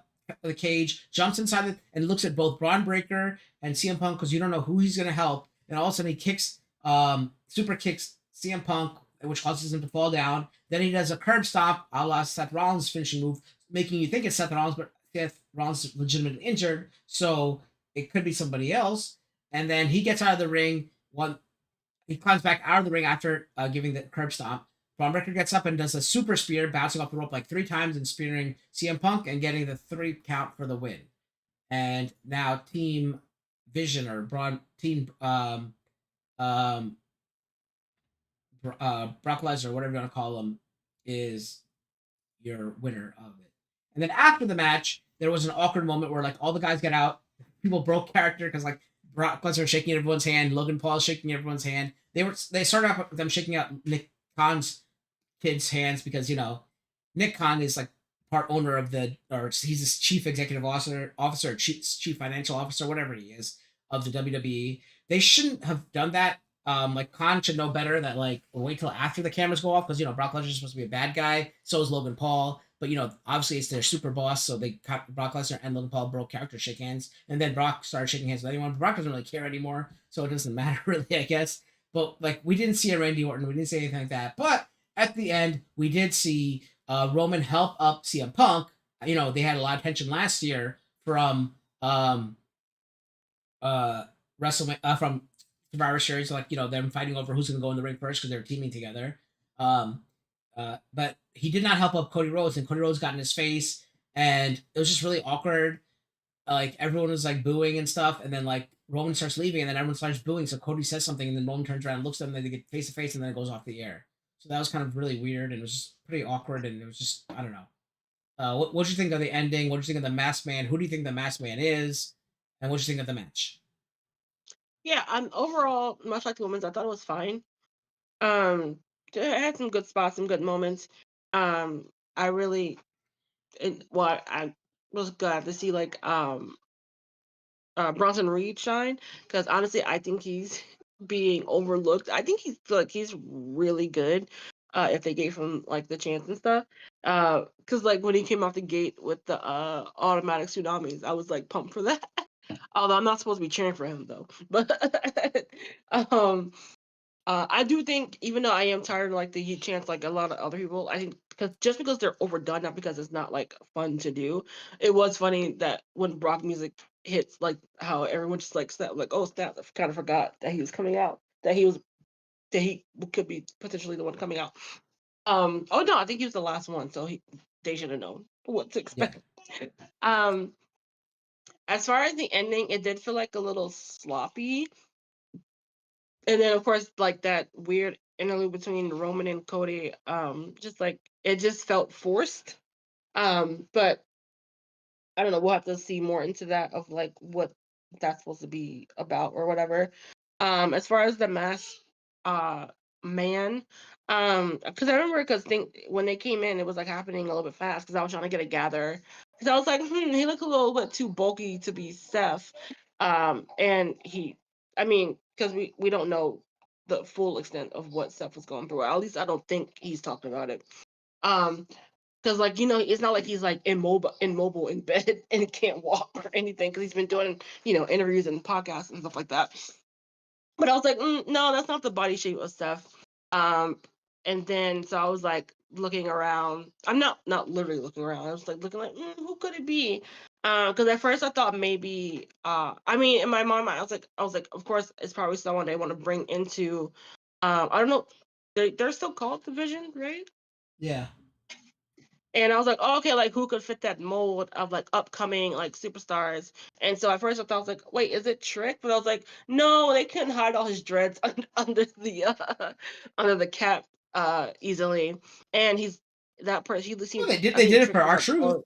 cage, jumps inside it, and looks at both Braun Breaker and CM Punk because you don't know who he's gonna help. And all of a sudden, he kicks, super kicks CM Punk, which causes him to fall down. Then he does a curb stomp, a la Seth Rollins' finishing move, making you think it's Seth Rollins, but Seth Rollins is legitimately injured, so it could be somebody else. And then he gets out of the ring. He climbs back out of the ring after giving the curb stomp. Braun Breaker gets up and does a super spear, bouncing off the rope like 3 times and spearing CM Punk and getting the 3 count for the win. And now Team Vision or Team Brock Lesnar, whatever you want to call him, is your winner of it. And then after the match, there was an awkward moment where like all the guys get out, people broke character because like Brock Lesnar shaking everyone's hand, Logan Paul shaking everyone's hand. They started off with them shaking out Nick Khan's kids' hands because Nick Khan is like part owner of he's this chief executive officer, chief financial officer, whatever he is of the WWE. They shouldn't have done that. Like Khan should know better that like wait till after the cameras go off because Brock Lesnar is supposed to be a bad guy. So is Logan Paul. But obviously it's their super boss, so they cut Brock Lesnar and Logan Paul broke character shake hands, and then Brock started shaking hands with anyone. Brock doesn't really care anymore, so it doesn't matter really, I guess. But like we didn't see a Randy Orton, we didn't see anything like that. But at the end, we did see Roman help up CM Punk. They had a lot of tension last year from WrestleMania from Survivor Series, like them fighting over who's going to go in the ring first because they're teaming together. But he did not help up Cody Rhodes, and Cody Rhodes got in his face, and it was just really awkward. Like everyone was like booing and stuff, and then like Roman starts leaving, and then everyone starts booing. So Cody says something, and then Roman turns around and looks at them, and they get face to face, and then it goes off the air. So that was kind of really weird, and it was just pretty awkward, and it was just I don't know. What do you think of the ending? What do you think of the Masked Man? Who do you think the Masked Man is? And what do you think of the match? Yeah, overall, much like the women's, I thought it was fine. It had some good spots, some good moments. I really, I was glad to see like Bronson Reed shine because honestly, I think he's being overlooked. I think he's really good. If they gave him like the chance and stuff. Because like when he came off the gate with the automatic tsunamis, I was like pumped for that. Although I'm not supposed to be cheering for him though. But I do think, even though I am tired of like the heat chants, like a lot of other people, I think because they're overdone, not because it's not like fun to do. It was funny that when Brock music hits, like how everyone just like snapped, like oh snap, I kind of forgot that he was coming out, that he was that he could be potentially the one coming out. Oh no, I think he was the last one, so they should have known what to Yeah. expect. Um, as far as the ending, it did feel like a little sloppy, and then of course like that weird interlude between Roman and Cody, just like it just felt forced. But I don't know. We'll have to see more into that of like what that's supposed to be about or whatever. As far as the mask, uh, man, because I remember because think when they came in, it was like happening a little bit fast because I was trying to get a gather because I was like, he looked a little bit too bulky to be Seth. And I mean, because we don't know the full extent of what Seth was going through. At least I don't think he's talked about it. Um, because like it's not like he's like immobile in bed and can't walk or anything because he's been doing interviews and podcasts and stuff like that. But I was like, no, that's not the body shape of Steph. And then so I was like looking around. I'm not literally looking around. I was like looking like who could it be? Because at first I thought maybe I mean in my mind I was like of course it's probably someone they want to bring into I don't know they're still called Division, right? Yeah. And I was like, oh, okay, like who could fit that mold of like upcoming like superstars? And so at first I thought I was like, wait, is it Trick? But I was like, no, they couldn't hide all his dreads under the under the cap easily. And he's that person. He Well, seemed. they did. I They think did it Trick for was our like, truth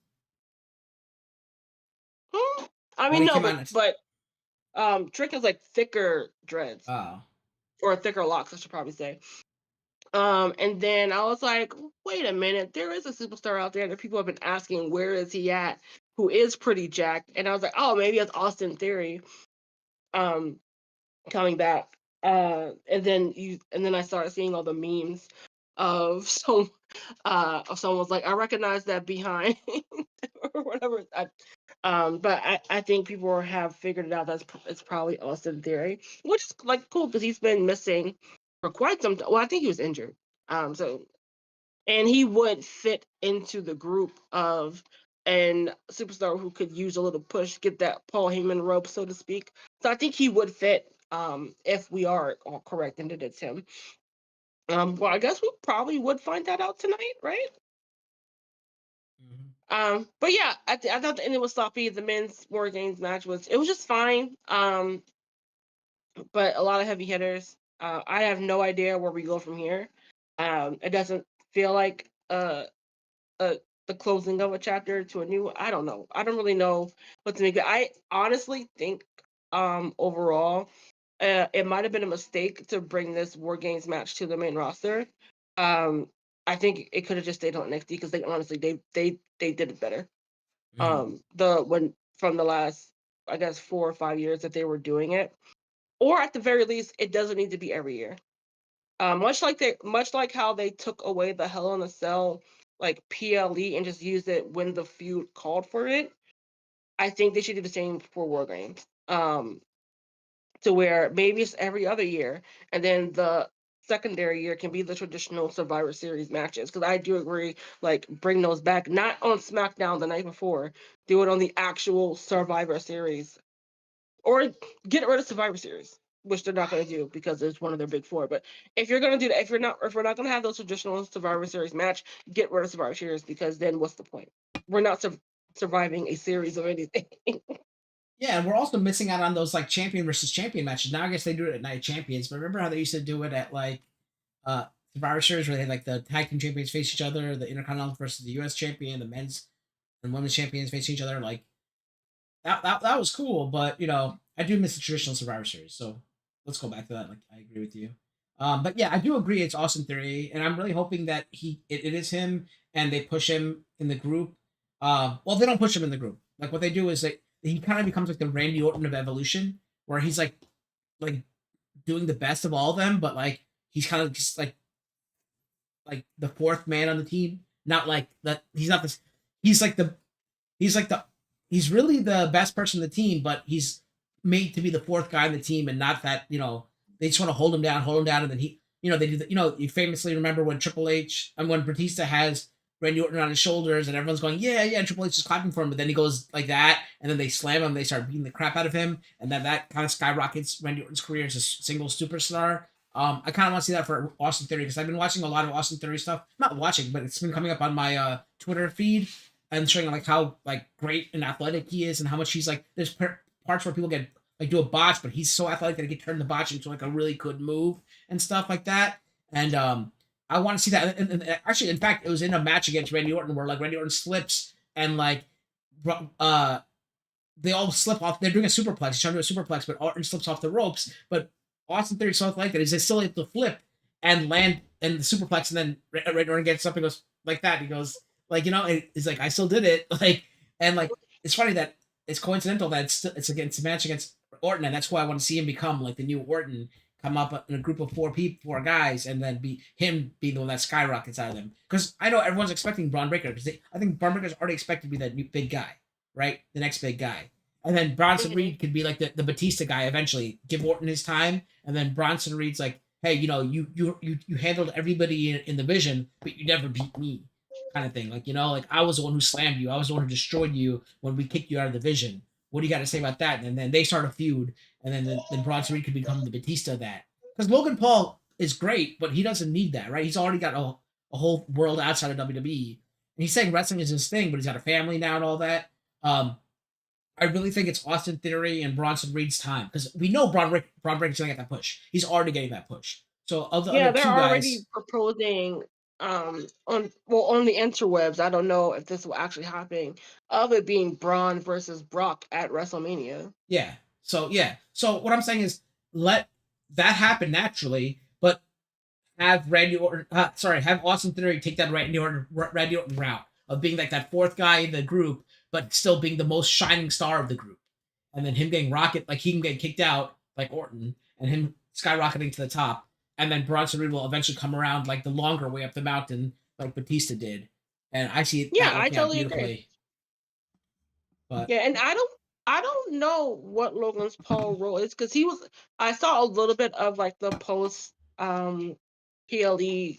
I when mean, he no, came out. but Trick is like thicker dreads Oh. or thicker locks, I should probably say. And then I was like, wait a minute, there is a superstar out there that people have been asking, where is he at? Who is pretty jacked? And I was like, oh, maybe it's Austin Theory, um, coming back. And then I started seeing all the memes of someone's like, I recognize that behind or whatever. But I think people have figured it out. It's probably Austin Theory, which is like cool because he's been missing for quite some time. Well, I think he was injured. So and he would fit into the group of an superstar who could use a little push, get that Paul Heyman rope, so to speak. So I think he would fit if we are all correct and that it's him. Well, I guess we probably would find that out tonight, right? Mhm. But yeah, I thought the ending was sloppy. The men's War Games match was just fine. But a lot of heavy hitters. I have no idea where we go from here. It doesn't feel like uh the closing of a chapter to a new. I don't know. I don't really know what to make. I honestly think overall it might have been a mistake to bring this War Games match to the main roster. Um, I think it could have just stayed on NXT because they honestly they did it better. Mhm. The when from the last I guess 4 or 5 years that they were doing it, or at the very least, it doesn't need to be every year. Much like how they took away the Hell in a Cell like PLE and just used it when the feud called for it. I think they should do the same for War Games. To where maybe it's every other year, and then the secondary year can be the traditional Survivor Series matches. Because I do agree, like bring those back, not on SmackDown the night before, do it on the actual Survivor Series, or get rid of Survivor Series, which they're not going to do because it's one of their big four. But if you're going to do that, if we're not going to have those traditional Survivor Series match, get rid of Survivor Series because then what's the point? We're not surviving a series of anything. Yeah, and we're also missing out on those like champion versus champion matches. Now I guess they do it at Night Champions, but remember how they used to do it at like uh Survivor Series where they had like the tag team champions face each other, the Intercontinental versus the US champion, the men's and women's champions facing each other. Like that was cool, but I do miss the traditional Survivor Series. So let's go back to that. Like I agree with you. But yeah, I do agree it's Austin Theory, and I'm really hoping that it is him and they push him in the group. Well, they don't push him in the group. Like what they do is like he kind of becomes like the Randy Orton of Evolution, where he's like doing the best of all of them, but like he's kind of just like the fourth man on the team. Not like that. He's not this. He's like the he's like the he's really the best person in the team, but he's made to be the fourth guy in the team, and not that they just want to hold him down, and then they do you famously remember when Triple H and when Batista has Randy Orton on his shoulders, and everyone's going yeah yeah, and Triple H is clapping for him, but then he goes like that, and then they slam him, they start beating the crap out of him, and then that kind of skyrockets Randy Orton's career as a single superstar. I kind of want to see that for Austin Theory because I've been watching a lot of Austin Theory stuff. Not watching, but it's been coming up on my Twitter feed and showing like how like great and athletic he is and how much he's like. There's parts where people get like do a botch, but he's so athletic that he can turn the botch into like a really good move and stuff like that. And I want to see that. And actually, in fact, it was in a match against Randy Orton where like Randy Orton slips and like they all slip off. They're doing a superplex. He's trying to do a superplex, but Orton slips off the ropes. But Austin Theory so like that is they still able to flip and land in the superplex, and then Randy Orton gets up and goes like that. He goes like he's like I still did it like and like it's funny that it's coincidental that it's against a match against Orton, and that's why I want to see him become like the new Orton, come up in a group of four guys, and then be the one that skyrockets out of them. Because I know everyone's expecting Braun Breaker because I think Braun Breaker's already expected to be that new big guy, right? The next big guy. And then Bronson Reed could be like the Batista guy eventually. Give Orton his time, and then Bronson Reed's like, hey, you handled everybody in the Vision, but you never beat me, kind of thing. Like like I was the one who slammed you, I was the one who destroyed you when we kicked you out of the Vision. What do you got to say about that? And then they start a feud, and then Bronson Reed could become the Batista of that. Because Logan Paul is great, but he doesn't need that, right? He's already got a whole world outside of WWE, and he's saying wrestling is his thing, but he's got a family now and all that. I really think it's Austin Theory and Bronson Reed's time because we know Braun Breaker's gonna get that push. He's already getting that push. So of the Yeah, other they're two already guys, proposing on the interwebs. I don't know if this will actually happen, of it being Braun versus Brock at WrestleMania. yeah. So what I'm saying is let that happen naturally, but have have Austin Theory take that Randy Orton route of being like that fourth guy in the group, but still being the most shining star of the group, and then him getting rocket like he can get kicked out like Orton, and him skyrocketing to the top, and then Bronson Reed will eventually come around like the longer way up the mountain like Batista did, and I see Yeah, that I working out totally agree. beautifully. But Yeah, and I don't know what Logan's Paul role is because I saw a little bit of like the post PLE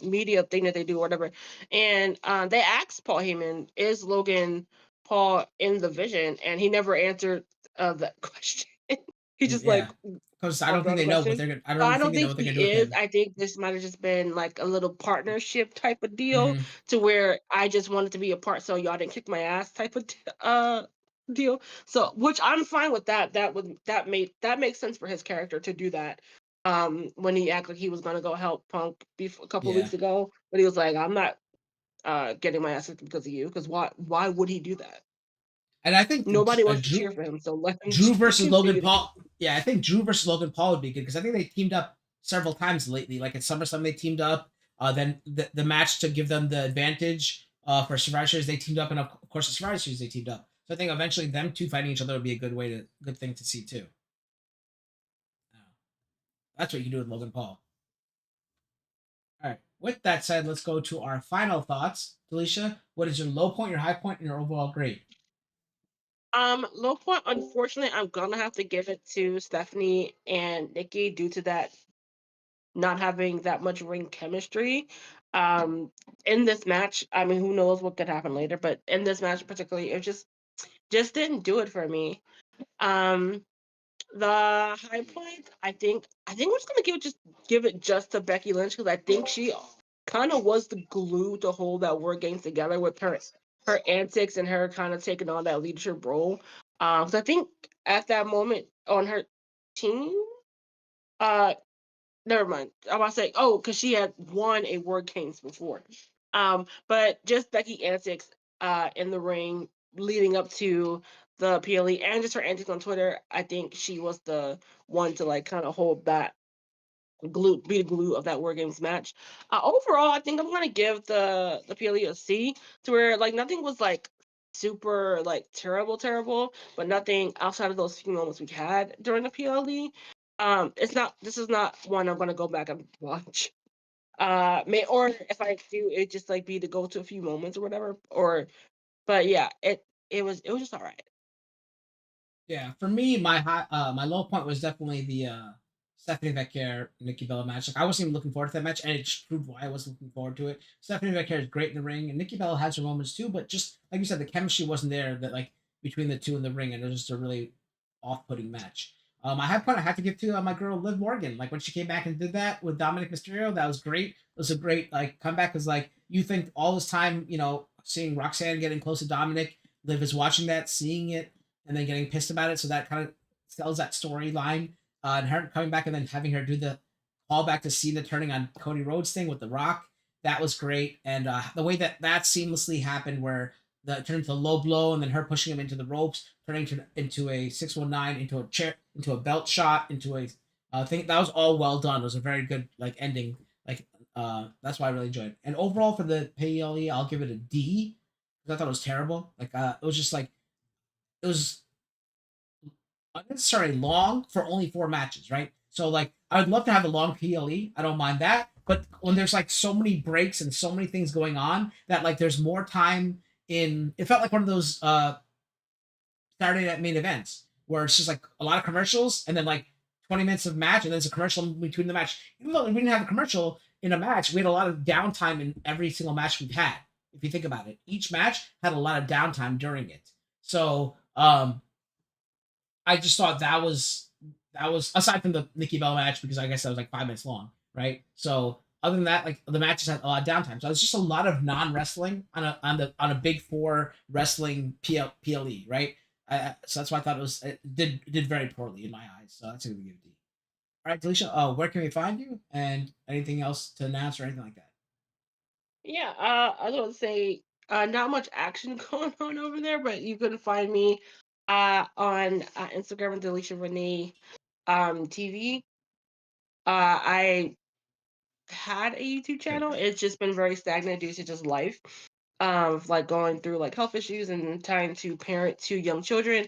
media thing that they do or whatever, and they asked Paul Heyman, is Logan Paul in the Vision, and he never answered that question. He just like yeah, because I don't walked think around the they know what question. they're gonna. I So don't I think don't they know think what they're gonna do he with is. him. I think this might have just been like a little partnership type of deal, Hmm. to where I just wanted to be a part so y'all didn't kick my ass type of deal. So which I'm fine with that. That makes sense for his character to do that. When he acted like he was gonna go help Punk a couple of Yeah, weeks ago, but he was like, I'm not getting my ass kicked because of you. Because why would he do that? and I think Nobody wants to Drew cheer for him, so let him Drew versus Logan continue to Paul. Yeah, I think Drew versus Logan Paul would be good because I think they teamed up several times lately. Like at SummerSlam, they teamed up. Then the match to give them the advantage for Survivor Series, they teamed up, and of course the Survivor Series they teamed up. So I think eventually them two fighting each other would be a good thing to see too. That's what you can do with Logan Paul. All right. With that said, let's go to our final thoughts. Delisha, what is your low point, your high point, and your overall grade? Low point, unfortunately, I'm gonna have to give it to Stephanie and Nikki due to that not having that much ring chemistry. Um, in this match, I mean, who knows what could happen later, but in this match particularly, it just didn't do it for me. Um, the high point, I think we're just gonna give it just to Becky Lynch because I think she kind of was the glue to hold that War Games together with her antics and her kind of taking on that leadership role. Because I think at that moment on her team, uh, never mind. I was say, oh, because she had won a War Games before. But just Becky antics in the ring leading up to the PLE and just her antics on Twitter, I think she was the one to like kind of hold that be the glue of that War Games match. Overall, I think I'm gonna give the PLE a C, to where like nothing was like super like terrible, but nothing outside of those few moments we had during the PLE. This is not one I'm gonna go back and watch. May or if I do, it just like be to go to a few moments or whatever. But yeah, it was just all right. Yeah, for me, my low point was definitely the Stephanie Vecchia Nikki Bella match. Like I wasn't even looking forward to that match, and it just proved why I was looking forward to it. Stephanie Vecchia is great in the ring, and Nikki Bella has her moments too. But just like you said, the chemistry wasn't there that like between the two in the ring, and it was just a really off-putting match. My high point I have to give to my girl Liv Morgan. Like when she came back and did that with Dominic Mysterio, that was great. It was a great like comeback. Cause like you think all this time, seeing Roxanne getting close to Dominic, Liv is watching that, seeing it, and then getting pissed about it. So that kind of sells that storyline. And her coming back and then having her do the callback to Cena turning on Cody Rhodes thing with The Rock, that was great. And the way that seamlessly happened, where the turned into a low blow and then her pushing him into the ropes, turning into a 619, into a chair, into a belt shot, into a thing, that was all well done. It was a very good like ending. Like that's why I really enjoyed it. And overall for the PLE, I'll give it a D because I thought it was terrible. Like it was just like it was unnecessarily long for only 4 matches, right? So like I would love to have a long PLE. I don't mind that. But when there's like so many breaks and so many things going on that like there's more time in, it felt like one of those Saturday night main events where it's just like a lot of commercials and then like 20 minutes of match and then there's a commercial in between the match. Even though we didn't have a commercial in a match, we had a lot of downtime in every single match we've had. If you think about it, each match had a lot of downtime during it. So I just thought that was aside from the Nikki Bell match, because I guess that was like 5 minutes long, right? So other than that, like the matches had a lot of downtime. So it's just a lot of non-wrestling on a big four wrestling PLE, right? So that's why I thought it did very poorly in my eyes. So that's gonna give it a D. All right, Delisha, where can we find you? And anything else to announce or anything like that? Yeah, I was gonna say not much action going on over there, but you can find me on Instagram at Delisha Renee TV. I had a YouTube channel. It's just been very stagnant due to just life. Of like going through like health issues and trying to parent 2 young children.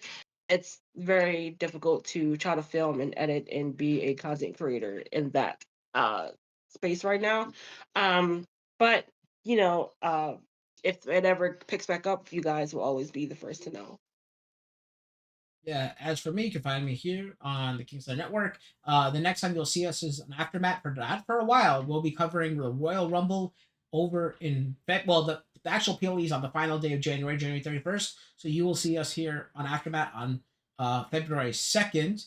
It's very difficult to try to film and edit and be a content creator in that uh space right now. Um, but if it ever picks back up, you guys will always be the first to know. Yeah, as for me, you can find me here on the Kingslaying Network. The next time you'll see us is an aftermath for that. For a while, we'll be covering the Royal Rumble over in well, the actual PLE is on the final day of January 31st. So you will see us here on Aftermath on February 2nd.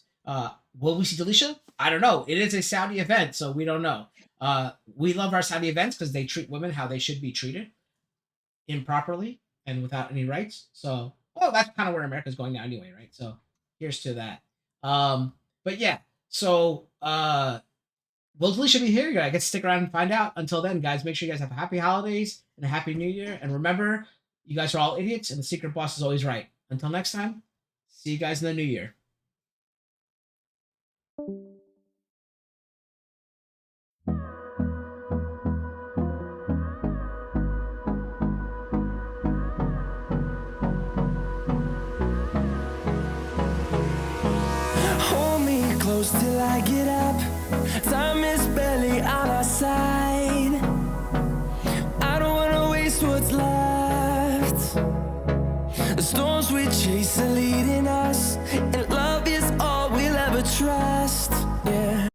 Will we see Delisha? I don't know. It is a Saudi event, so we don't know. We love our Saudi events because they treat women how they should be treated, improperly and without any rights. So, well, that's kind of where America's going now anyway, right? So, here's to that. But yeah, so will Felicia be here? I get to stick around and find out. Until then, guys, make sure you guys have happy holidays and a happy new year. And remember, you guys are all idiots, and the secret boss is always right. Until next time, see you guys in the new year. Hold me close till I get up. Time is barely on our side. I don't wanna waste what's left. The storms we chase are leading us, and love is all we'll ever trust. Yeah.